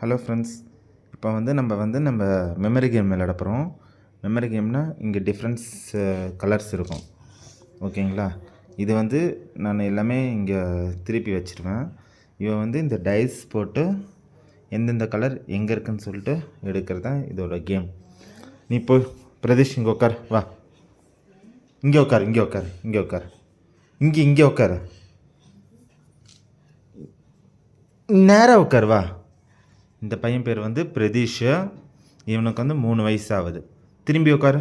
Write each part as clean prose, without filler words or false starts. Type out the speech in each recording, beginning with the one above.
Hello friends, இப்போ நம்ம memory game விளையாட போகிறோம். மெமரி கேம்னால் இங்கே டிஃப்ரெண்ட்ஸ் கலர்ஸ் இருக்கும், ஓகேங்களா? இது நான் எல்லாமே இங்கே திருப்பி வச்சுருவேன். இவன் இந்த டைஸ் போட்டு எந்தெந்த கலர் எங்கே இருக்குன்னு சொல்லிட்டு எடுக்கிறது தான் இதோட கேம். நீ போய் பிரதீஷ் இங்கே உட்கார், வா. இங்கே உட்கார், இங்கே உட்கார், இங்கே உட்கார், இங்கே உட்கார், நேராக உட்கார், வா. இந்த பையன் பேர் பிரதீஷ். இவனுக்கு 3 வயசு ஆகுது. திரும்பி உட்காரு,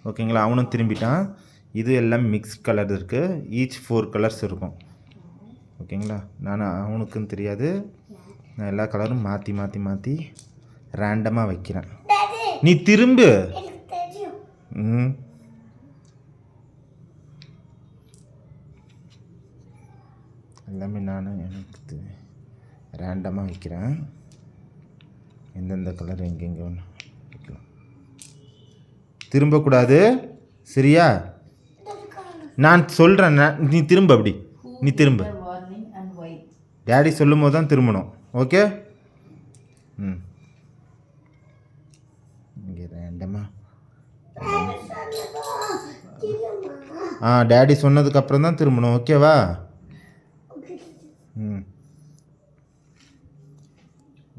ஓகேங்களா? அவனும் திரும்பிட்டான். இது எல்லாம் மிக்ஸ் கலர் இருக்குது. ஈச் 4 கலர்ஸ் இருக்கும், ஓகேங்களா? அவனுக்குன்னு தெரியாது. நான் எல்லா கலரும் மாற்றி மாற்றி மாற்றி ரேண்டமாக வைக்கிறேன். நீ திரும்பு. எல்லாமே எனக்கு ரேண்டமாக வைக்கிறேன். எந்தெந்த கலர் எங்கெங்கே ஒன்று வைக்கலாம். திரும்பக்கூடாது, சரியா? நான் சொல்கிறேன், நீ திரும்ப. அப்படி நீ திரும்ப. டேடி சொல்லும் போது தான் திரும்பணும், ஓகே? இங்கே ரேண்டமாக டேடி சொன்னதுக்கப்புறம் தான் திரும்பணும், ஓகேவா?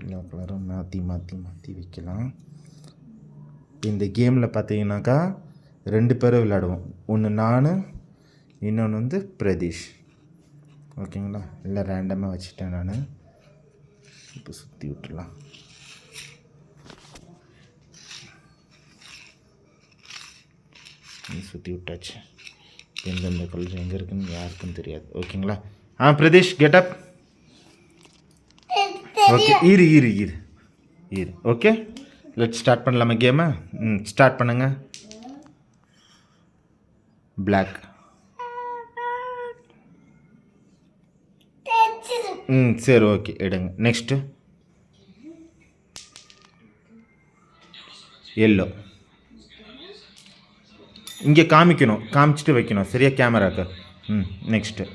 எல்லா கலரும் மாற்றி மாற்றி மாற்றி வைக்கலாம். இந்த கேமில் பார்த்தீங்கன்னாக்கா 2 பேரும் விளையாடுவோம். ஒன்று நான், இன்னொன்று பிரதீஷ், ஓகேங்களா? எல்லாம் ரேண்டமாக வச்சுட்டேன் நான். இப்போ சுற்றி விட்டுலாம். சுற்றி விட்டாச்சு. எந்தெந்த கலர் எங்கே இருக்குன்னு யாருக்கும் தெரியாது, ஓகேங்களா? பிரதீஷ் கெட்டப். ஓகே, இரு. ஓகே, லெட்ஸ் ஸ்டார்ட் பண்ணலாமா கேமை? ஸ்டார்ட் பண்ணுங்க. பிளாக். சரி, ஓகே, எடுங்க. Next yellow. இங்கே காமிக்கணும், காமிச்சிட்டு வைக்கணும், சரியா? கேமராக்கு. நெக்ஸ்ட்டு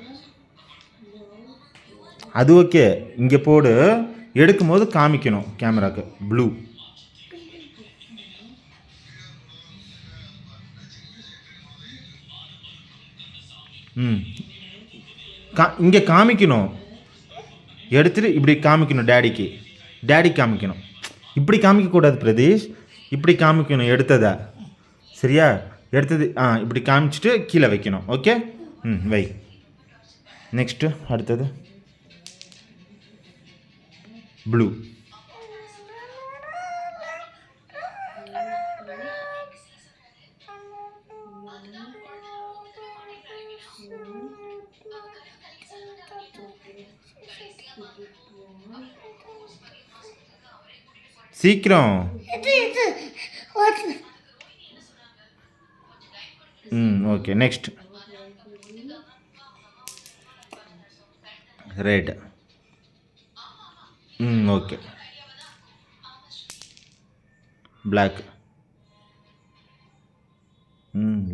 அது ஓகே. இங்கே போடு, எடுக்கும் போது காமிக்கணும் கேமராக்கு. ப்ளூ. இங்கே காமிக்கணும், எடுத்துட்டு இப்படி காமிக்கணும். டேடி காமிக்கணும். இப்படி காமிக்கக்கூடாது பிரதீஷ், இப்படி காமிக்கணும் எடுத்ததா, சரியா? எடுத்தது இப்படி காமிச்சிட்டு கீழே வைக்கணும், ஓகே? வை. நெக்ஸ்ட்டு அடுத்தது ப்ளூ. சீக்கிரம். Okay, next red. Okay, black.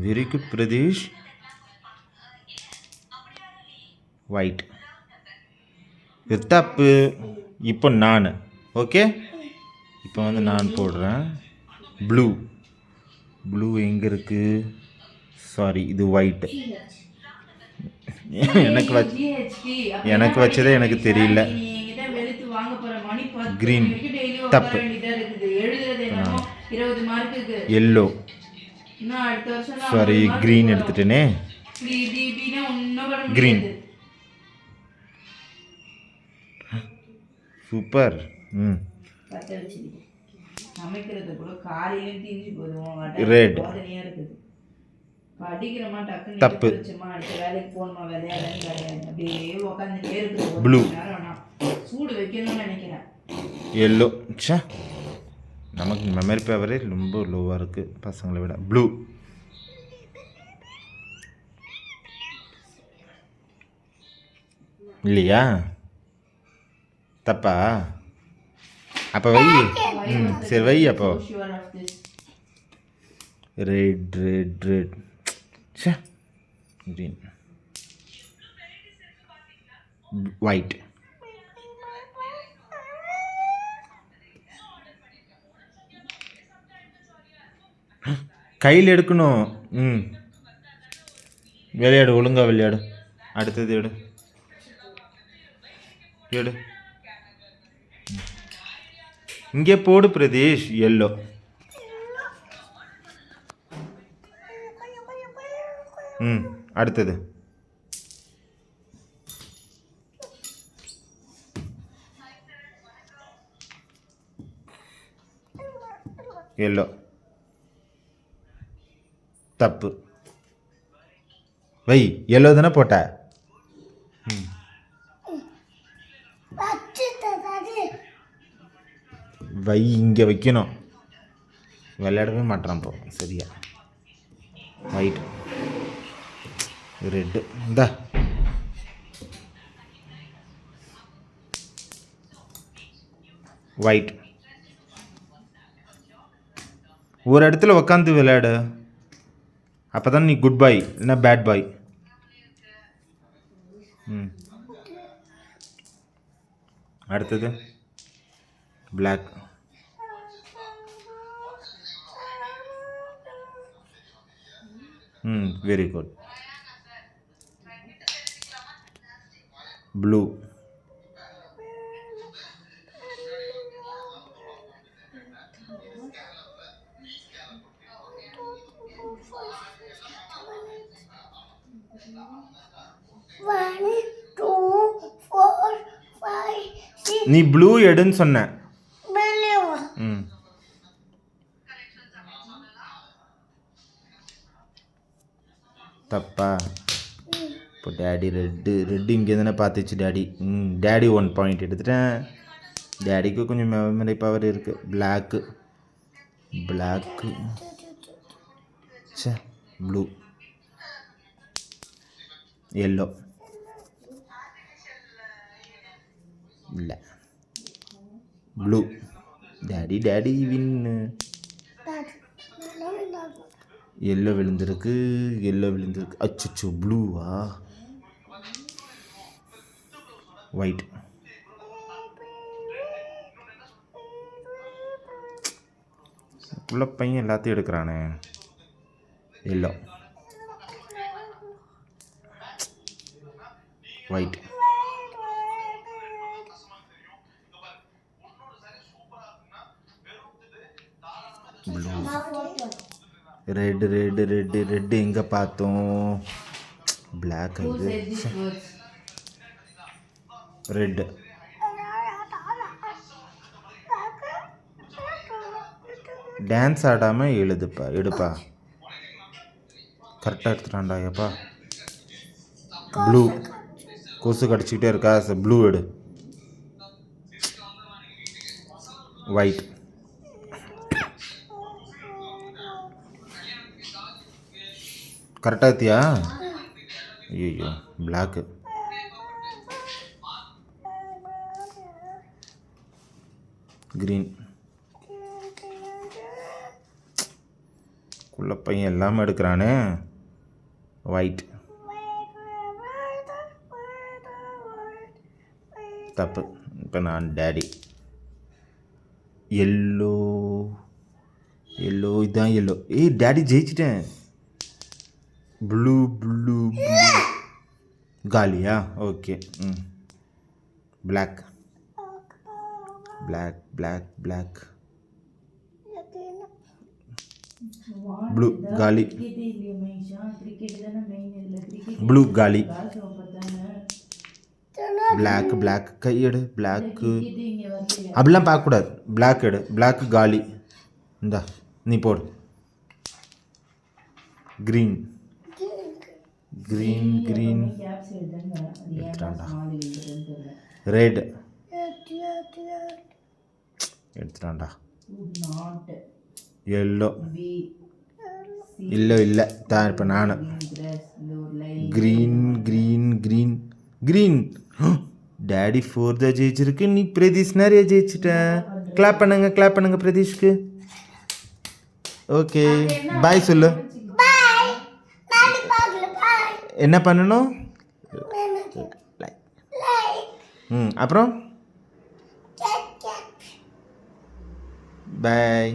Very good Pratheesh. White. தப்பு. இப்போ நான், ஓகே? இப்போ நான் போடுறேன். ப்ளூ எங்கே இருக்குது? சாரி, இது ஒயிட். எனக்கு வச்சதே எனக்கு தெரியல. கிரீன். தப்பு. எல்லோ. சாரி, கிரீன் எடுத்துட்டேனே. கிரீன். சூப்பர். ரெட். தப்பு. ப்ளூ. எல்லோ. நமக்கு மெமரி பவரே ரொம்ப லோவாக இருக்குது பசங்களை விட. ப்ளூ. இல்லையா? தப்பா? அப்போ வை. சரி, வை. அப்போ ரெட். கிரீன். ஒயிட். கையில் எடுக்கணும். ம், விளையாடு, ஒழுங்கா விளையாடு. அடுத்தது எடு, எடு. இங்கே போடு பிரதீஷ். எல்லோ. ம், அடுத்தது எல்லோ. தப்பு. வை. எல்லோ தானே போட்ட. ம், வை. இங்கே வைக்கணும். விளையாடவே மாட்டான் போ. சரியா? White, red. இந்தா ஒயிட். ஒரு இடத்துல உக்காந்து விளையாடு. அப்போ தான் நீ குட் பாய், இல்லைன்னா பேட் பாய். ம், அடுத்தது பிளாக். ம், வெரி குட். ப்ளூ. நீ ப்ளூ எடுன்னு சொன்ன. ம், தப்பா? இப்போ டேடி ரெட்டு. ரெட்டு இங்கே தானே பார்த்துச்சு டேடி. ம், டேடி 1 பாயிண்ட் எடுத்துட்டேன். டேடிக்கு கொஞ்சம் மெமரி பவர் இருக்குது. Black, black. சே, ப்ளூ, எல்லோ. இல்லை, blue. Daddy daddy win. Yellow விழுந்திருக்கு, எல்லோ விழுந்திருக்கு. அச்சோ, ப்ளூவா? ஒயிட். உள்ள பையன் எல்லாத்தையும் எடுக்கிறானே. Yellow, white, blue, red. Red red red எங்கே பார்த்தோம்? பிளாக். இது ரெட்டு. டான்ஸ் ஆடாமல் எழுதுப்பா, எடுப்பா. கரெக்டாக எடுத்துட்டான்டா. எப்பா ப்ளூ. கொசு கடிச்சிக்கிட்டே இருக்கா. ப்ளூ எடு. ஒயிட். கரெக்டாக எடுத்தியா? ஐயோ, பிளாக்கு. க்ரீன். குள்ள பையன் எல்லாமே எடுக்கிறானே. ஒயிட். தப்பு. இப்போ நான் டேடி. எல்லோ. எல்லோ, இதுதான் எல்லோ. ஏய், டேடி ஜெயிச்சிட்டேன். Blue blue blue. காலியா? ஓகே. ம், black, black black black. Blue, காலி. ப்ளூ, காலி. Black, black. கையெடு. பிளாக்கு. அப்படிலாம் பார்க்கக்கூடாது. பிளாக் எடு. பிளாக், காலி. இந்தா நீ போடு. Green, green green. எடுத்துட்டான்டா. ரெட் எடுத்துட்டான்டா. எல்லோ. இல்லை இல்லை தான். இப்போ நான் green green green green. Daddy 4 தான் ஜெயிச்சிருக்கு. நீ பிரதீஷ் நிறைய ஜெயிச்சிட்ட. கிளாப் பண்ணுங்க, கிளாப் பண்ணுங்க பிரதீஷ்க்கு. ஓகே, பாய் சொல்லு. என்ன பண்ணணும்? ம், அப்புறம் பாய்.